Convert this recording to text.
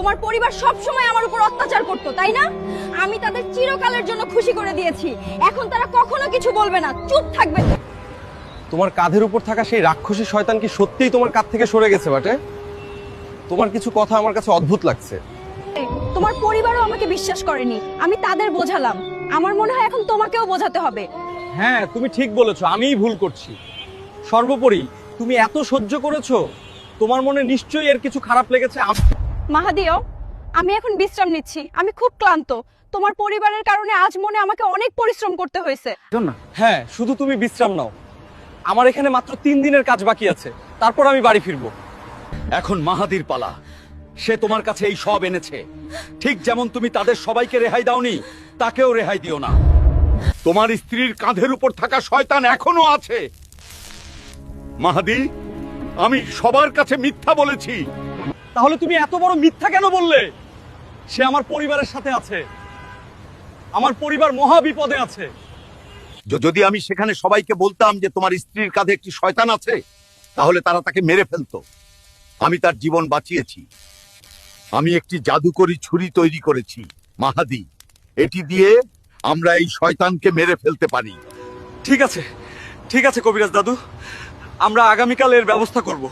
তোমার পরিবার সব সময় আমার উপর অত্যাচার করতো, তাই না? আমি তাদের চিরকালের জন্য খুশি করে দিয়েছি। এখন তারা কখনো কিছু বলবে না, চুপ থাকবে। তোমার কাঁধের উপর থাকা সেই রাক্ষসী শয়তান কি সত্যিই তোমার কাঁধ থেকে সরে গেছে বাটে? তোমার কিছু কথা আমার কাছে অদ্ভুত লাগছে। তোমার পরিবারও আমাকে বিশ্বাস করেনি, আমি তাদের বোঝালাম। আমার মনে হয় এখন তোমাকেও বোঝাতে হবে। হ্যাঁ, তুমি ঠিক বলেছো, আমিই ভুল করছি। সর্বোপরি তুমি এত সহ্য করেছো, তোমার মনে নিশ্চয়ই এর কিছু খারাপ লেগেছে। মাহাদিও, আমি এখন বিশ্রাম নিচ্ছি, আমি খুব ক্লান্ত। তোমার পরিবারের কারণে আজ মনে আমাকে অনেক পরিশ্রম করতে হয়েছে। হ্যাঁ, শুধু তুমি বিশ্রাম নাও। আমার এখানে মাত্র 3 দিনের কাজ বাকি আছে, তারপর আমি বাড়ি ফিরবো। এখন মাহাদির পালা। সে তোমার কাছে এই সব এনেছে। ঠিক যেমন তুমি তাদের সবাইকে রেহাই দাওনি, তাকেও রেহাই দিও না। তোমার স্ত্রীর কাঁধের উপর থাকা শয়তান এখনো আছে। মাহাদি, আমি সবার কাছে মিথ্যা বলেছি। তাহলে তুমি এত বড় মিথ্যা কেন বললে? সে আমার পরিবারের সাথে আছে, আমার পরিবার মহা বিপদে আছে। যদি আমি সেখানে সবাইকে বলতাম যে তোমার স্ত্রীর কাঁধে একটি শয়তান আছে, তাহলে তারা তাকে মেরে ফেলতো। আমি তার জীবন বাঁচিয়েছি। আমি একটি জাদুকরি ছুরি তৈরি করেছি মাহাদি। এটি দিয়ে আমরা এই শয়তানকে মেরে ফেলতে পারি। ঠিক আছে, ঠিক আছে কবিরাজ দাদু, আমরা আগামীকাল এর ব্যবস্থা করব।